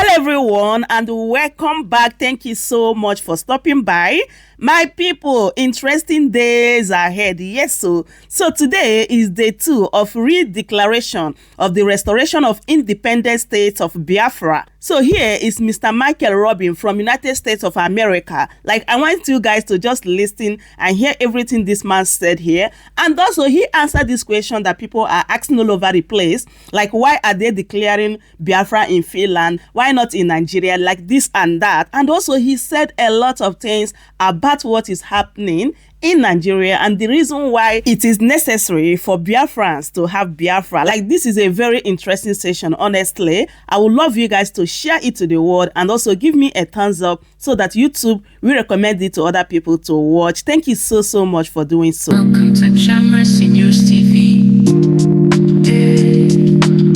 Hello everyone and welcome back. Thank you so much for stopping by. My people, interesting days ahead. Yes, so today is day 2 of re-declaration of the restoration of independent states of Biafra. So here is Mr. Michael Rubin from United States of America. Like, I want you guys to just listen and hear everything this man said here. And also he answered this question that people are asking all over the place. Like, why are they declaring Biafra in Finland? Why not in Nigeria? Like this and that. And also he said a lot of things about what is happening in Nigeria and the reason why it is necessary for Biafrans to have Biafra. Like, this is a very interesting session, honestly. I would love you guys to share it to the world and also give me a thumbs up so that YouTube will recommend it to other people to watch. Thank you so much for doing so. Welcome to Shamras News TV.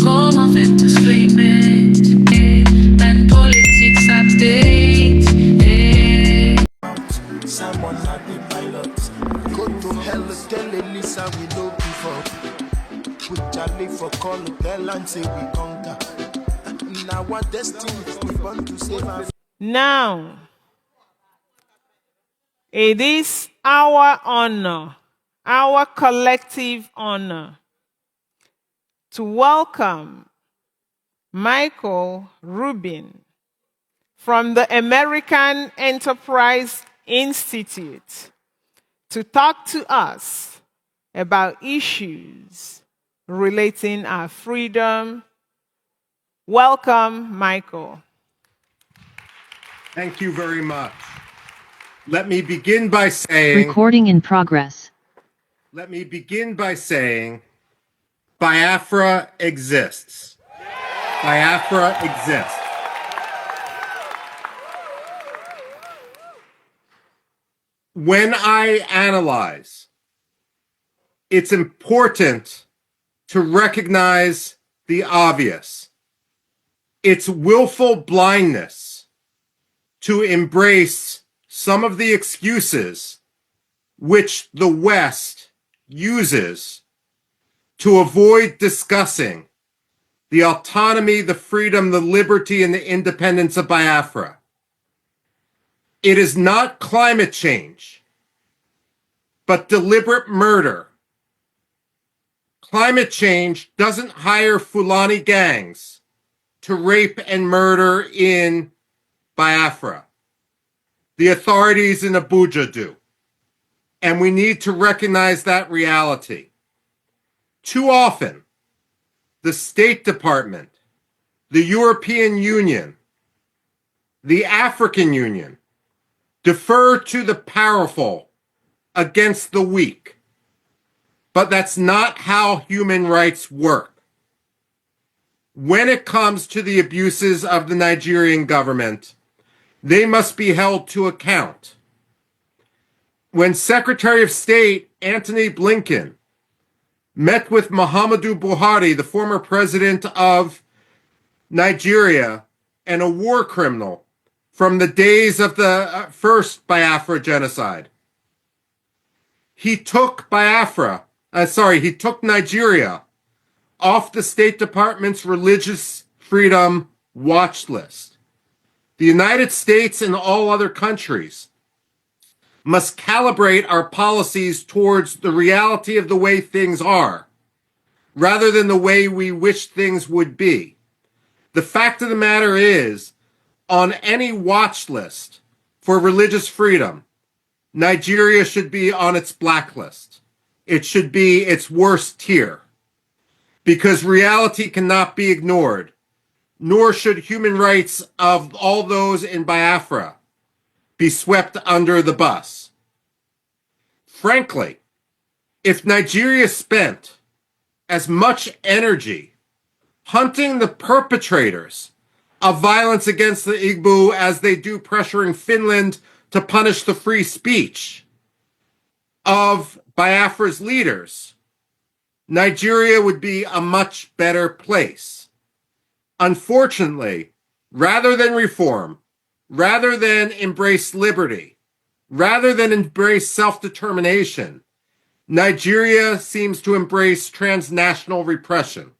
Call off entertainment and politics update. Someone had the pilot. Go to hell, tell Elisa we know before. Put Charlie for call, tell and say we conquer. Now our destiny, we want to save our. Now, it is our honor, our collective honor, to welcome Michael Rubin from the American Enterprise Institute to talk to us about issues relating our freedom. Welcome, Michael. Thank you very much. Let me begin by saying... Recording in progress. Let me begin by saying Biafra exists. Biafra exists. When I analyze, it's important to recognize the obvious. It's willful blindness to embrace some of the excuses which the West uses to avoid discussing the autonomy, the freedom, the liberty, and the independence of Biafra. It is not climate change, but deliberate murder. Climate change doesn't hire Fulani gangs to rape and murder in Biafra. The authorities in Abuja do. And we need to recognize that reality. Too often, the State Department, the European Union, the African Union, defer to the powerful against the weak. But that's not how human rights work. When it comes to the abuses of the Nigerian government, they must be held to account. When Secretary of State Antony Blinken met with Muhammadu Buhari, the former president of Nigeria and a war criminal from the days of the first Biafra genocide, he took Nigeria off the State Department's religious freedom watch list. The United States and all other countries must calibrate our policies towards the reality of the way things are, rather than the way we wish things would be. The fact of the matter is, on any watch list for religious freedom, Nigeria should be on its blacklist. It should be its worst tier, because reality cannot be ignored, nor should human rights of all those in Biafra be swept under the bus. Frankly, if Nigeria spent as much energy hunting the perpetrators of violence against the Igbo as they do pressuring Finland to punish the free speech of Biafra's leaders, Nigeria would be a much better place. Unfortunately, rather than reform, rather than embrace liberty, rather than embrace self-determination, Nigeria seems to embrace transnational repression.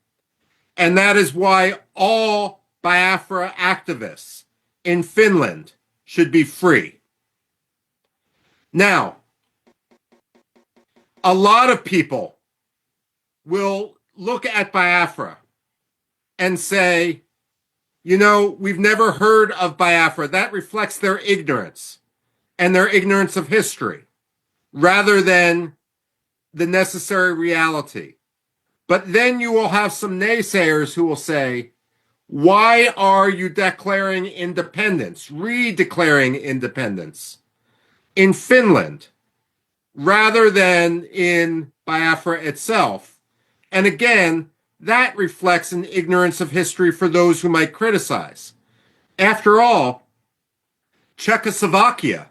And that is why all Biafra activists in Finland should be free. Now, a lot of people will look at Biafra and say, you know, we've never heard of Biafra. That reflects their ignorance and their ignorance of history rather than the necessary reality. But then you will have some naysayers who will say, why are you declaring independence, redeclaring independence in Finland rather than in Biafra itself? And again, that reflects an ignorance of history for those who might criticize. After all, Czechoslovakia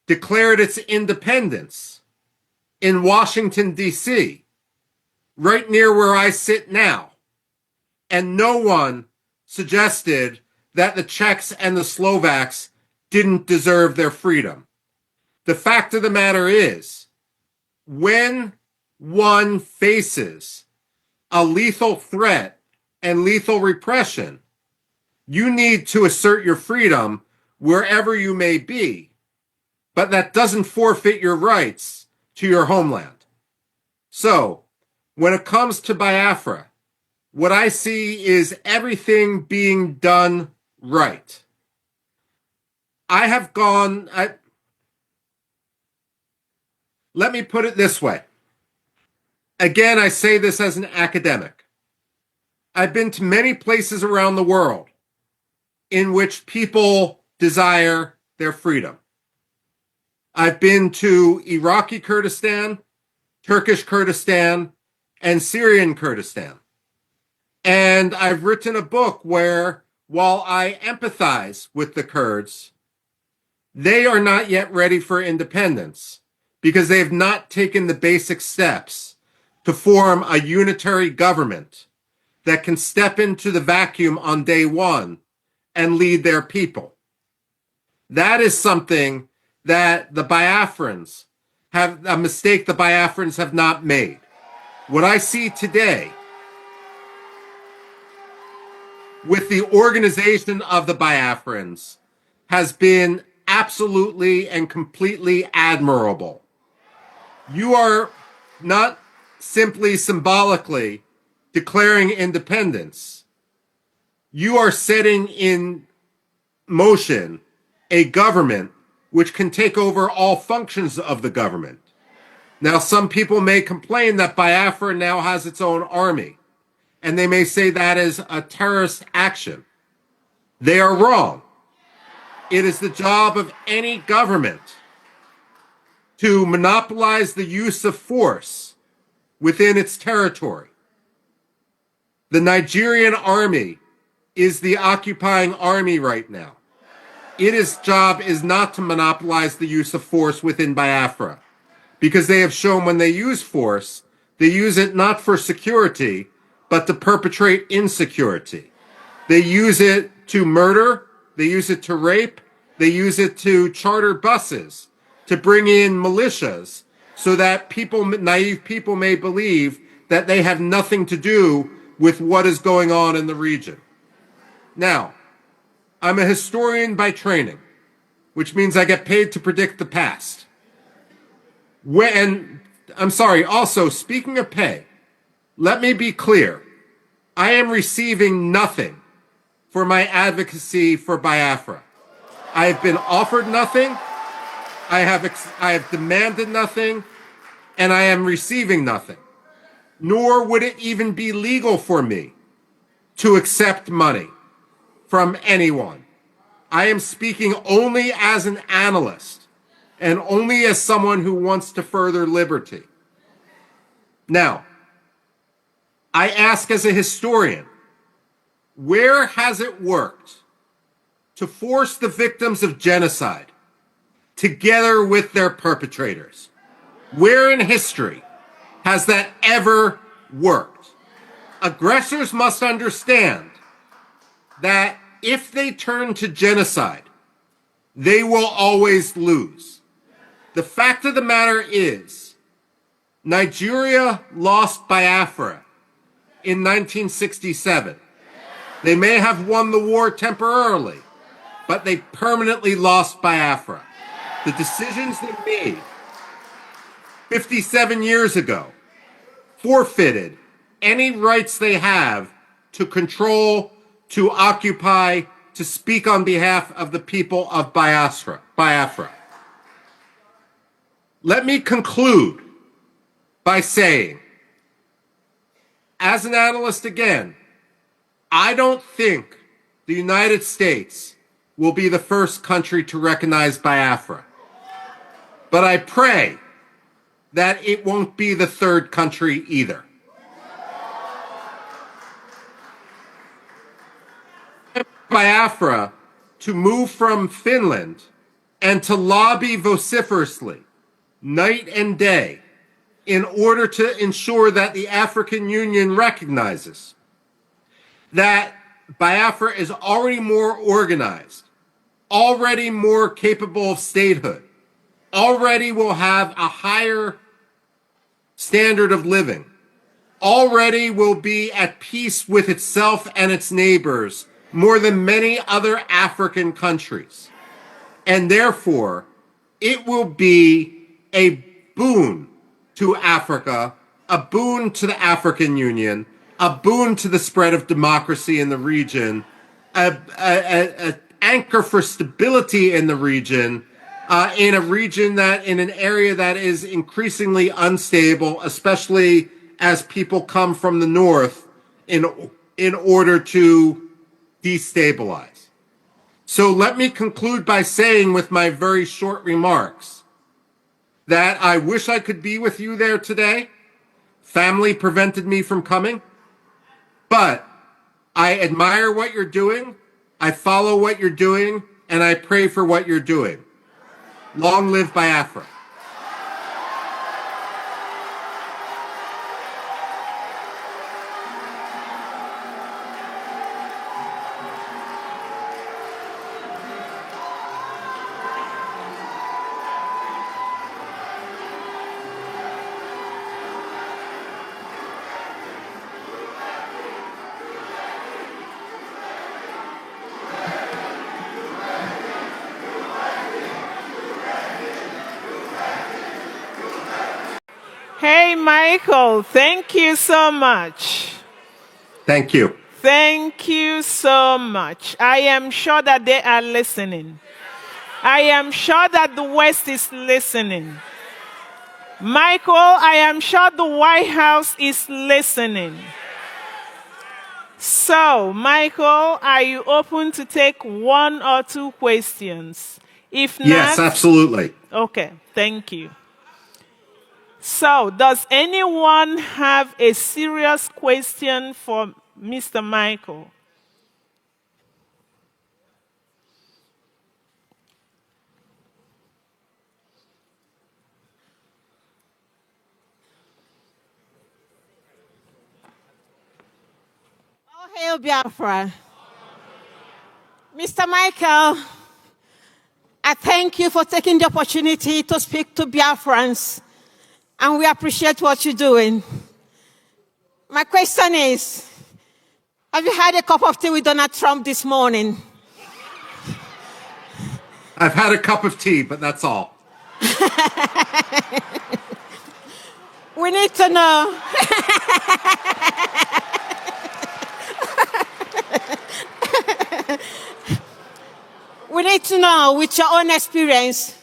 declared its independence in Washington, D.C., right near where I sit now. And no one suggested that the Czechs and the Slovaks didn't deserve their freedom. The fact of the matter is, when one faces a lethal threat and lethal repression, you need to assert your freedom wherever you may be, but that doesn't forfeit your rights to your homeland. So, when it comes to Biafra, what I see is everything being done right. Let me put it this way. Again, I say this as an academic. I've been to many places around the world in which people desire their freedom. I've been to Iraqi Kurdistan, Turkish Kurdistan, and Syrian Kurdistan. And I've written a book where, while I empathize with the Kurds, they are not yet ready for independence because they have not taken the basic steps to form a unitary government that can step into the vacuum on day one and lead their people. That is something that the Biafrans have, a mistake the Biafrans have not made. What I see today with the organization of the Biafrans has been absolutely and completely admirable. You are not simply symbolically declaring independence. You are setting in motion a government which can take over all functions of the government. Now, some people may complain that Biafra now has its own army, and they may say that is a terrorist action. They are wrong. It is the job of any government to monopolize the use of force within its territory. The Nigerian army is the occupying army right now. Its job is not to monopolize the use of force within Biafra, because they have shown when they use force, they use it not for security, but to perpetrate insecurity. They use it to murder, they use it to rape, they use it to charter buses, to bring in militias, so that people, naive people, may believe that they have nothing to do with what is going on in the region. Now, I'm a historian by training, which means I get paid to predict the past. Also, speaking of pay, let me be clear. I am receiving nothing for my advocacy for Biafra. I have been offered nothing. I have demanded nothing, and I am receiving nothing. Nor would it even be legal for me to accept money from anyone. I am speaking only as an analyst and only as someone who wants to further liberty. Now, I ask as a historian, where has it worked to force the victims of genocide together with their perpetrators? Where in history has that ever worked? Aggressors must understand that if they turn to genocide, they will always lose. The fact of the matter is, Nigeria lost Biafra in 1967. They may have won the war temporarily, but they permanently lost Biafra. The decisions they made 57 years ago forfeited any rights they have to control, to occupy, to speak on behalf of the people of Biafra. Let me conclude by saying, as an analyst again, I don't think the United States will be the first country to recognize Biafra. But I pray that it won't be the third country either. Biafra to move from Finland and to lobby vociferously, night and day, in order to ensure that the African Union recognizes that Biafra is already more organized, already more capable of statehood, already will have a higher standard of living, already will be at peace with itself and its neighbors more than many other African countries. And therefore, it will be a boon to Africa, a boon to the African Union, a boon to the spread of democracy in the region, an anchor for stability in the region, in a region that, in an area that is increasingly unstable, especially as people come from the north in order to destabilize. So let me conclude by saying, with my very short remarks, that I wish I could be with you there today. Family prevented me from coming, but I admire what you're doing, I follow what you're doing, and I pray for what you're doing. Long live Biafra. Hey, Michael, thank you so much. Thank you. Thank you so much. I am sure that they are listening. I am sure that the West is listening. Michael, I am sure the White House is listening. So, Michael, are you open to take one or two questions? If not, Yes, absolutely. okay, thank you. So, does anyone have a serious question for Mr. Michael? Oh, hail Biafra. Mr. Michael, I thank you for taking the opportunity to speak to Biafrans, and we appreciate what you're doing. My question is, have you had a cup of tea with Donald Trump this morning? I've had a cup of tea, but that's all. We need to know. We need to know, with your own experience,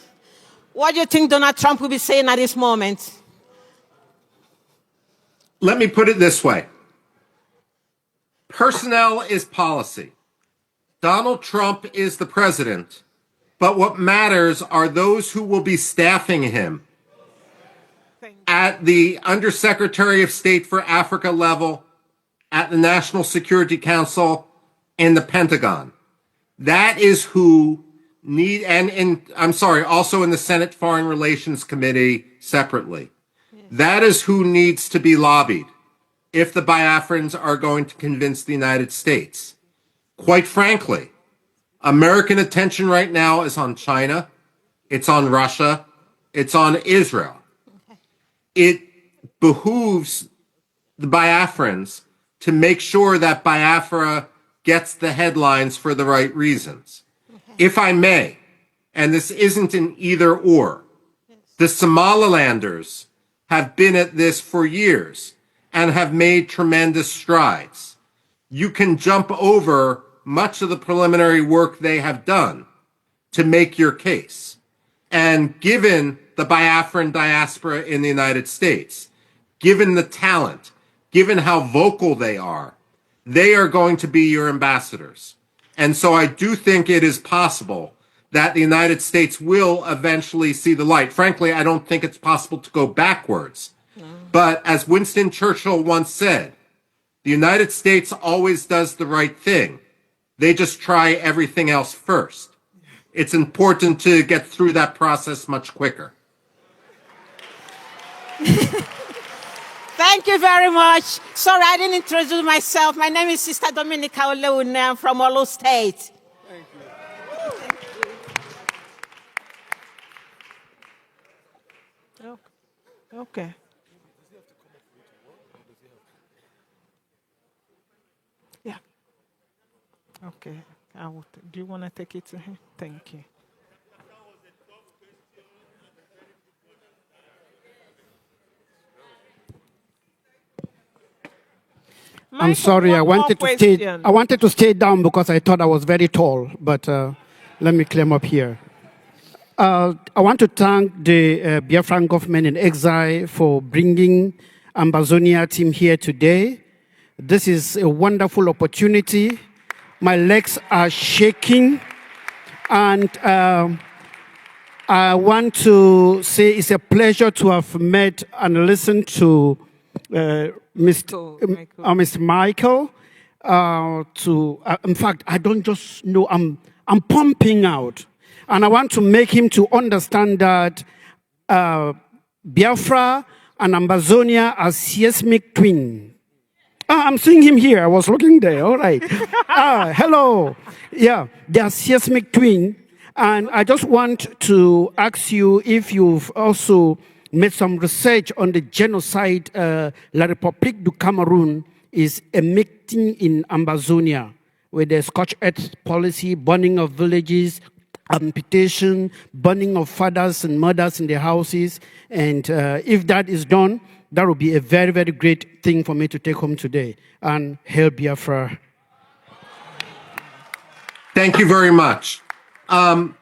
what do you think Donald Trump will be saying at this moment? Let me put it this way. Personnel is policy. Donald Trump is the president, but what matters are those who will be staffing him at the Undersecretary of State for Africa level, at the National Security Council, and the Pentagon. That is who need, and I'm sorry, also in the Senate Foreign Relations Committee separately. That is who needs to be lobbied if the Biafrans are going to convince the United States. Quite frankly, American attention right now is on China, it's on Russia, it's on Israel. It behooves the Biafrans to make sure that Biafra gets the headlines for the right reasons. If I may, and this isn't an either or, the Somalilanders have been at this for years and have made tremendous strides. You can jump over much of the preliminary work they have done to make your case. And given the Biafran diaspora in the United States, given the talent, given how vocal they are going to be your ambassadors. And so I do think it is possible that the United States will eventually see the light. Frankly, I don't think it's possible to go backwards. No. But as Winston Churchill once said, the United States always does the right thing. They just try everything else first. It's important to get through that process much quicker. Thank you very much. Sorry, I didn't introduce myself. My name is Sister Dominica Oleune. I'm from Olo State. Thank you. Okay. Yeah. Okay. Do you want to take it to him? Thank you. I'm sorry, I wanted to stay down because I thought I was very tall, but let me climb up here. I want to thank the Biafran government in exile for bringing Ambazonia team here today. This is a wonderful opportunity. My legs are shaking, and I want to say it's a pleasure to have met and listened to Mr. Michael. In fact, I don't just know, I'm pumping out. And I want to make him to understand that Biafra and Ambazonia are seismic twins. I'm seeing him here. I was looking there. All right. Hello. Yeah, they are seismic twins. And I just want to ask you if you've also made some research on the genocide La République du Cameroon is emitting in Ambazonia, with the scorched earth policy, burning of villages, amputation, burning of fathers and mothers in their houses. And if that is done, that would be a very, very great thing for me to take home today. And hail Biafra. Thank you very much. I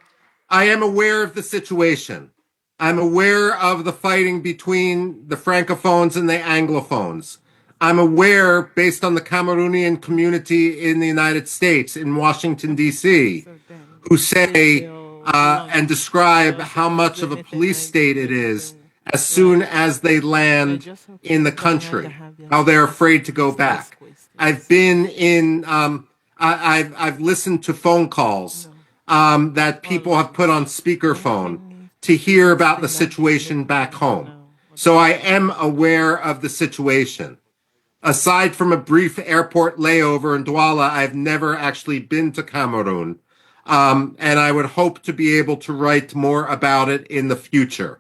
am aware of the situation. I'm aware of the fighting between the Francophones and the Anglophones. I'm aware, based on the Cameroonian community in the United States, in Washington, D.C., who say and describe how much of a police state it is as soon as they land in the country, how they're afraid to go back. I've been in, I've listened to phone calls that people have put on speakerphone to hear about the situation back home. So I am aware of the situation. Aside from a brief airport layover in Douala, I've never actually been to Cameroon. And I would hope to be able to write more about it in the future.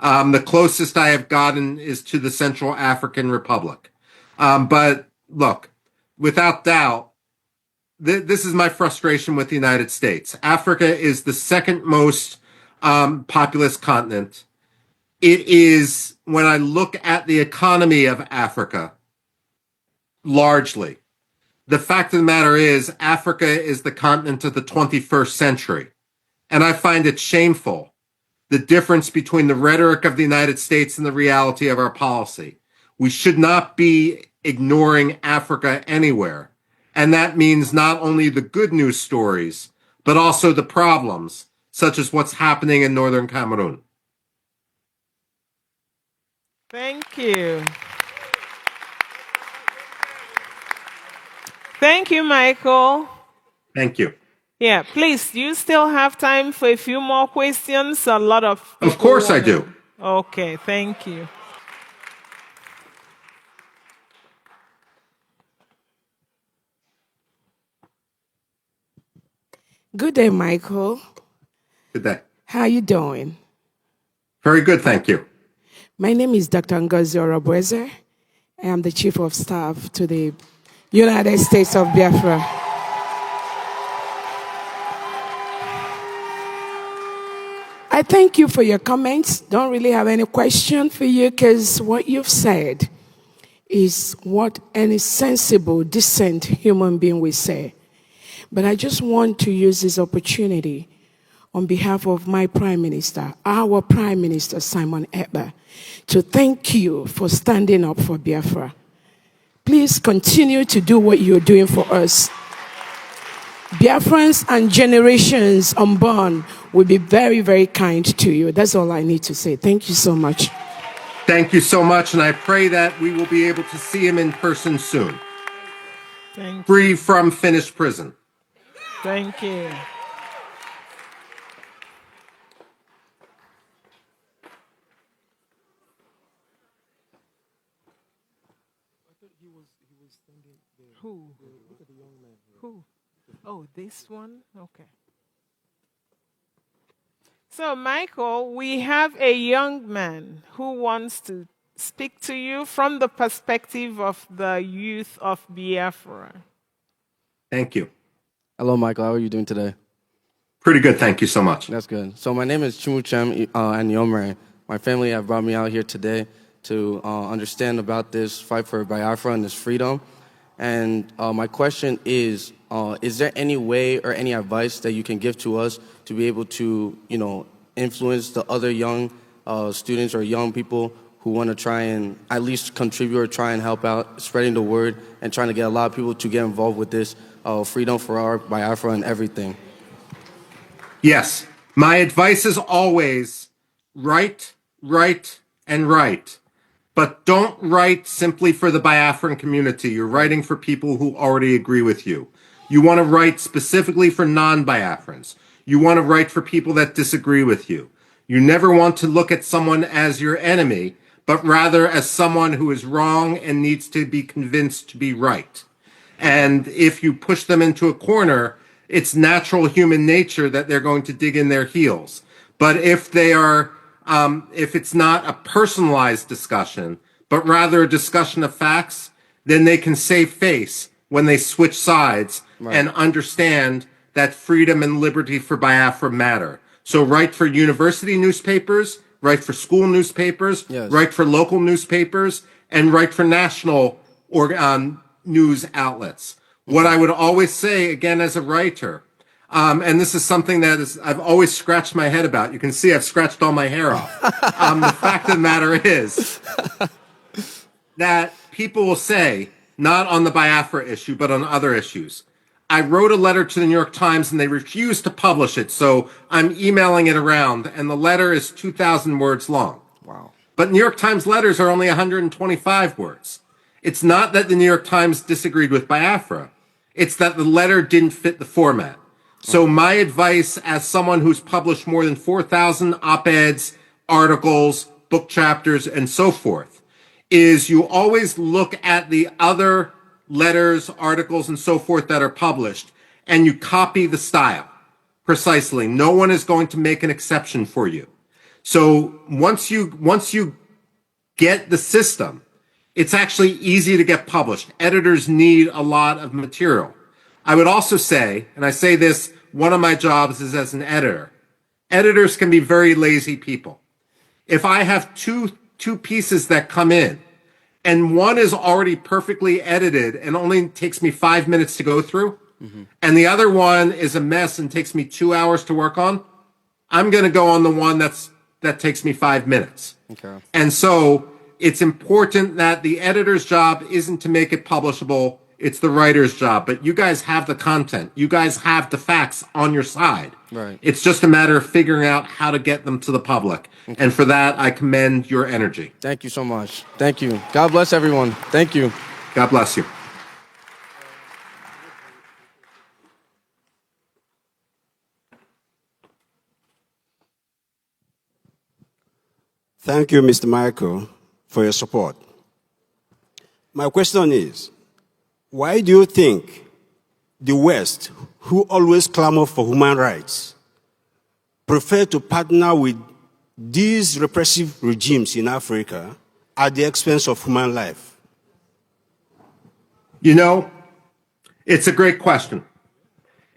The closest I have gotten is to the Central African Republic. But look, without doubt, this is my frustration with the United States. Africa is the second most populous continent. It is, when I look at the economy of Africa, largely, the fact of the matter is Africa is the continent of the 21st century. And I find it shameful, the difference between the rhetoric of the United States and the reality of our policy. We should not be ignoring Africa anywhere. And that means not only the good news stories, but also the problems, such as what's happening in northern Cameroon. Thank you. Thank you, Michael. Thank you. Yeah, please, do you still have time for a few more questions? A lot of... Of course I do. Okay, thank you. Good day, Michael. Good day. How are you doing? Very good, thank you. My name is Dr. Ngozi Orobweze. I am the Chief of Staff to the United States of Biafra. I thank you for your comments. Don't really have any question for you because what you've said is what any sensible, decent human being will say. But I just want to use this opportunity on behalf of my Prime Minister, our Prime Minister, Simon Ekpa, to thank you for standing up for Biafra. Please continue to do what you're doing for us. Biafrans and generations unborn will be very, very kind to you. That's all I need to say. Thank you so much. Thank you so much, and I pray that we will be able to see him in person soon. Free from Finnish prison. Thank you. Who? Who? Oh, this one? Okay. So, Michael, we have a young man who wants to speak to you from the perspective of the youth of Biafra. Thank you. Hello, Michael. How are you doing today? Pretty good, thank you so much. That's good. So my name is Chimuchem Anyomre. My family have brought me out here today to understand about this fight for Biafra and this freedom. And my question is there any way or any advice that you can give to us to be able to, influence the other young students or young people who want to try and at least contribute or try and help out spreading the word and trying to get a lot of people to get involved with this freedom for our Biafra and everything? Yes, my advice is always write, and write. But don't write simply for the Biafran community. You're writing for people who already agree with you. You want to write specifically for non-Biafrans. You want to write for people that disagree with you. You never want to look at someone as your enemy, but rather as someone who is wrong and needs to be convinced to be right. And if you push them into a corner, it's natural human nature that they're going to dig in their heels. But if they are, if it's not a personalized discussion, but rather a discussion of facts, then they can save face when they switch sides and understand that freedom and liberty for Biafra matter. So write for university newspapers, write for school newspapers, write for local newspapers, and write for national news outlets. What I would always say, again, as a writer, and this is something that I've always scratched my head about. You can see I've scratched all my hair off. The fact of the matter is that people will say, not on the Biafra issue, but on other issues, I wrote a letter to the New York Times and they refused to publish it, so I'm emailing it around, and the letter is 2,000 words long. Wow. But New York Times letters are only 125 words. It's not that the New York Times disagreed with Biafra. It's that the letter didn't fit the format. So my advice as someone who's published more than 4,000 op-eds, articles, book chapters, and so forth, is you always look at the other letters, articles, and so forth that are published, and you copy the style precisely. No one is going to make an exception for you. So once you get the system, it's actually easy to get published. Editors need a lot of material. I would also say, and I say this, one of my jobs is as an editor. Editors can be very lazy people. If I have two pieces that come in, and one is already perfectly edited and only takes me 5 minutes to go through, and the other one is a mess and takes me 2 hours to work on, I'm going to go on the one that takes me 5 minutes. Okay. And so it's important that the editor's job isn't to make it publishable. It's the writer's job. But you guys have the content. You guys have the facts on your side. Right. It's just a matter of figuring out how to get them to the public. Okay. And for that, I commend your energy. Thank you so much. Thank you. God bless everyone. Thank you. God bless you. Thank you, Mr. Michael, for your support. My question is, why do you think the West, who always clamor for human rights, prefer to partner with these repressive regimes in Africa at the expense of human life? You know, it's a great question.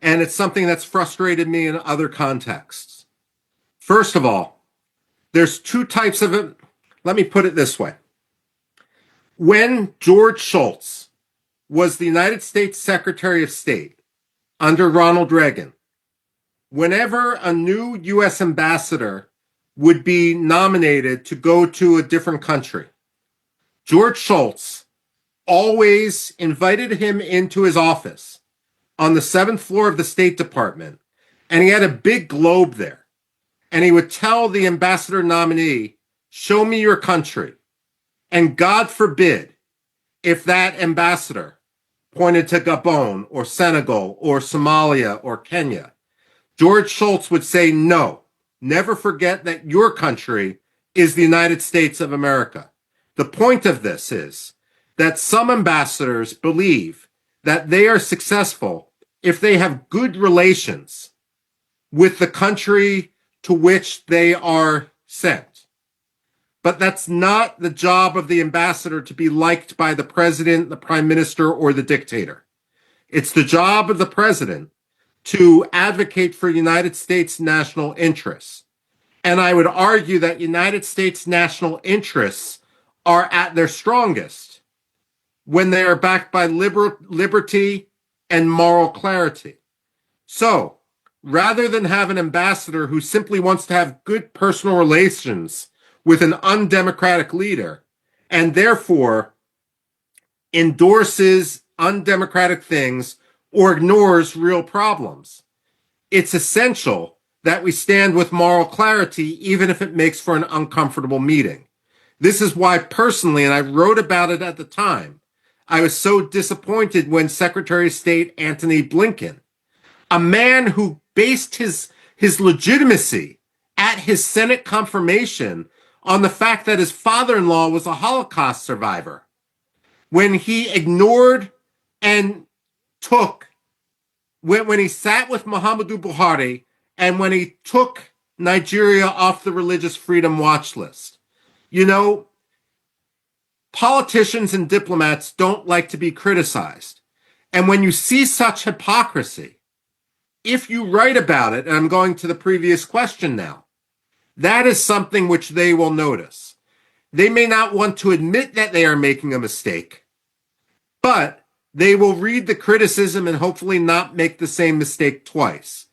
And it's something that's frustrated me in other contexts. First of all, there's two types of it. Let me put it this way. When George Shultz was the United States Secretary of State under Ronald Reagan, whenever a new U.S. ambassador would be nominated to go to a different country, George Shultz always invited him into his office on the 7th floor of the State Department, and he had a big globe there. And he would tell the ambassador nominee, show me your country. And God forbid if that ambassador pointed to Gabon or Senegal or Somalia or Kenya, George Shultz would say, no, never forget that your country is the United States of America. The point of this is that some ambassadors believe that they are successful if they have good relations with the country to which they are sent. But that's not the job of the ambassador to be liked by the president, the prime minister, or the dictator. It's the job of the president to advocate for United States national interests. And I would argue that United States national interests are at their strongest when they are backed by liberty and moral clarity. So, rather than have an ambassador who simply wants to have good personal relations with an undemocratic leader and therefore endorses undemocratic things or ignores real problems, it's essential that we stand with moral clarity, even if it makes for an uncomfortable meeting. This is why personally, and I wrote about it at the time, I was so disappointed when Secretary of State Antony Blinken, a man who based his legitimacy at his Senate confirmation on the fact that his father-in-law was a Holocaust survivor, when he ignored and took, when he sat with Muhammadu Buhari and when he took Nigeria off the religious freedom watch list. You know, politicians and diplomats don't like to be criticized. And when you see such hypocrisy, if you write about it, and I'm going to the previous question now, that is something which they will notice. They may not want to admit that they are making a mistake, but they will read the criticism and hopefully not make the same mistake twice.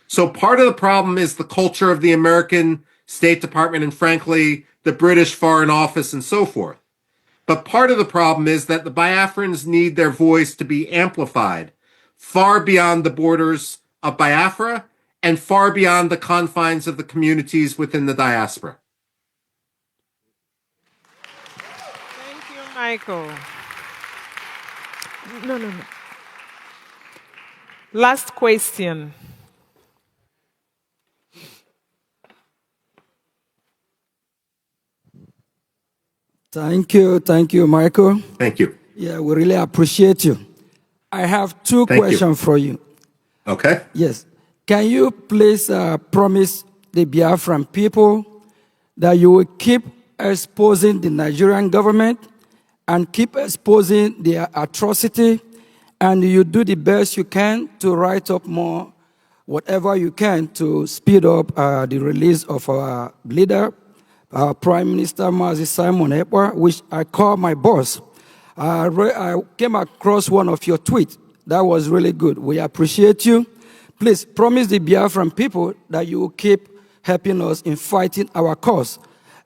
So part of the problem is the culture of the American State Department and frankly, the British Foreign Office and so forth. But part of the problem is that the Biafrans need their voice to be amplified far beyond the borders of Biafra and far beyond the confines of the communities within the diaspora. Thank you, Michael. No. Last question. Thank you, Michael. Thank you. Yeah, we really appreciate you. I have two questions for you. Okay. Yes. Can you please promise the Biafran people that you will keep exposing the Nigerian government and keep exposing the atrocity, and you do the best you can to write up more, whatever you can, to speed up the release of our leader, our Prime Minister Mazi Simon Ekpa, which I call my boss. I came across one of your tweets. That was really good. We appreciate you. Please promise the Biafran people that you will keep helping us in fighting our cause.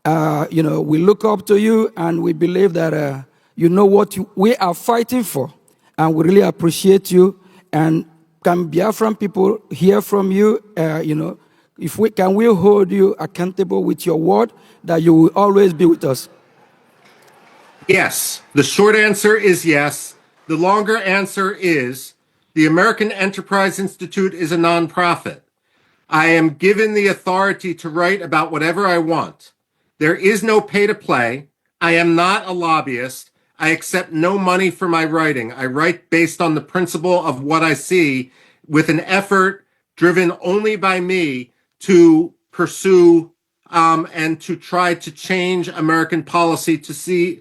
We look up to you and we believe that you know what we are fighting for. And we really appreciate you. And can Biafran people hear from you, if we can we hold you accountable with your word that you will always be with us? Yes. The short answer is yes. The longer answer is the American Enterprise Institute is a nonprofit. I am given the authority to write about whatever I want. There is no pay to play. I am not a lobbyist. I accept no money for my writing. I write based on the principle of what I see with an effort driven only by me to pursue and to try to change American policy to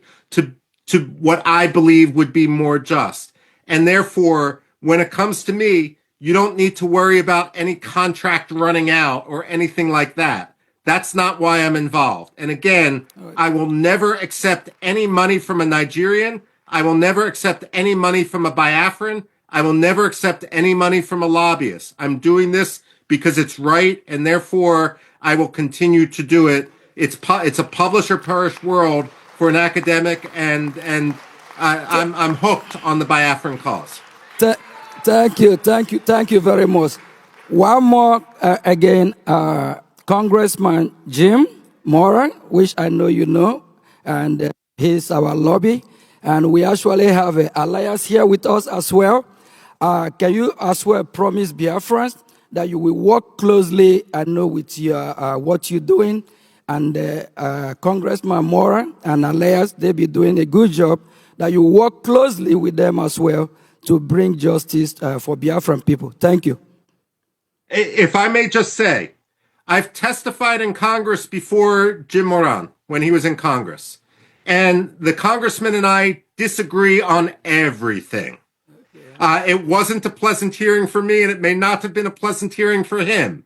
what I believe would be more just. And therefore, when it comes to me, you don't need to worry about any contract running out or anything like that. That's not why I'm involved. And again, I will never accept any money from a Nigerian. I will never accept any money from a Biafran. I will never accept any money from a lobbyist. I'm doing this because it's right, and therefore I will continue to do it. It's a publish or perish world for an academic, and I'm hooked on the Biafran cause. Thank you very much. One more again, Congressman Jim Moran, which I know you know, and he's our lobby, and we actually have an alliance here with us as well. Can you as well promise Biafrans that you will work closely, I know, with your, what you're doing, and Congressman Moran and alliance, they'll be doing a good job, that you work closely with them as well to bring justice for Biafran people. Thank you. If I may just say, I've testified in Congress before Jim Moran when he was in Congress. And the congressman and I disagree on everything. It wasn't a pleasant hearing for me, and it may not have been a pleasant hearing for him.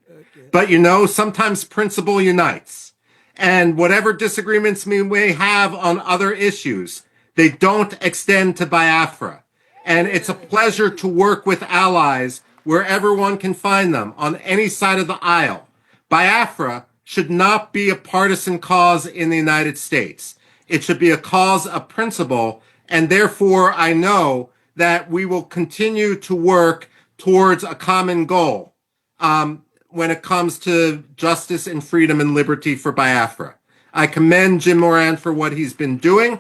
But you know, sometimes principle unites. And whatever disagreements we may have on other issues, they don't extend to Biafra. And it's a pleasure to work with allies wherever one can find them, on any side of the aisle. Biafra should not be a partisan cause in the United States. It should be a cause of principle, and therefore I know that we will continue to work towards a common goal when it comes to justice and freedom and liberty for Biafra. I commend Jim Moran for what he's been doing,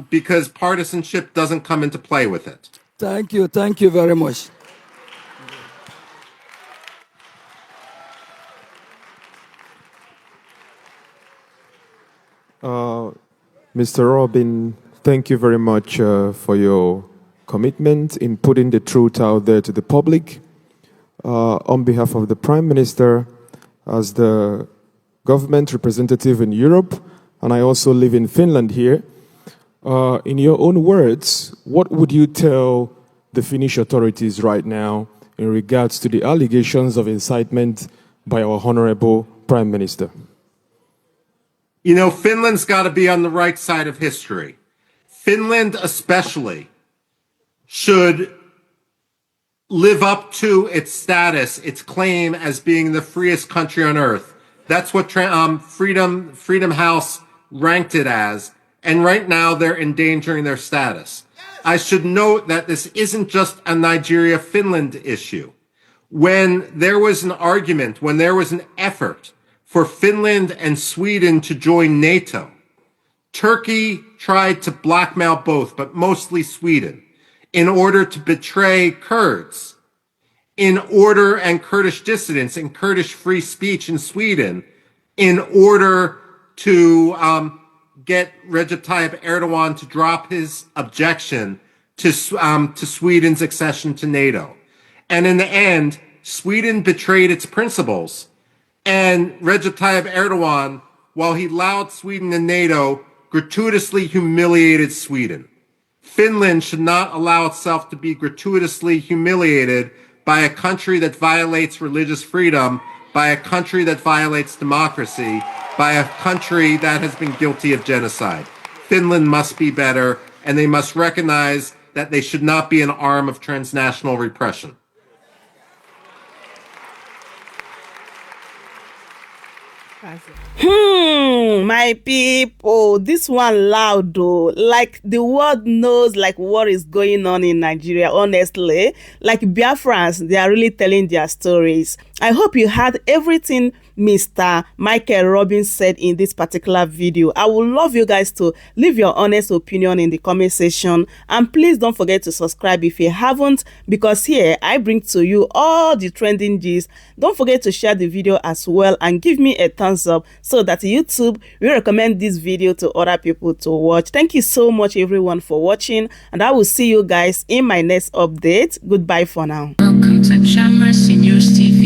because partisanship doesn't come into play with it. Thank you very much. Mr. Rubin, thank you very much for your commitment in putting the truth out there to the public. On behalf of the Prime Minister, as the government representative in Europe, and I also live in Finland here, in your own words, what would you tell the Finnish authorities right now in regards to the allegations of incitement by our Honorable Prime Minister? You know, Finland's got to be on the right side of history. Finland especially should live up to its status, its claim as being the freest country on earth. That's what Freedom House ranked it as. And right now they're endangering their status. I should note that this isn't just a Nigeria-Finland issue. When there was an argument, when there was an effort for Finland and Sweden to join NATO, Turkey tried to blackmail both, but mostly Sweden, in order to betray Kurds, and Kurdish dissidents and Kurdish free speech in Sweden, in order to get Recep Tayyip Erdogan to drop his objection to Sweden's accession to NATO. And in the end, Sweden betrayed its principles. And Recep Tayyip Erdogan, while he allowed Sweden in NATO, gratuitously humiliated Sweden. Finland should not allow itself to be gratuitously humiliated by a country that violates religious freedom, by a country that violates democracy, by a country that has been guilty of genocide. Finland must be better, and they must recognize that they should not be an arm of transnational repression. My people, this one loud though. Like the world knows like what is going on in Nigeria, honestly. Like Biafrans, they are really telling their stories. I hope you heard everything Mr. Michael Rubin said in this particular video. I would love you guys to leave your honest opinion in the comment section, and please don't forget to subscribe if you haven't, because here I bring to you all the trending gist. Don't forget to share the video as well and give me a thumbs up so that YouTube will recommend this video to other people to watch. Thank you so much everyone for watching, and I will see you guys in my next update. Goodbye for now. Welcome to Shammer Senior Steve.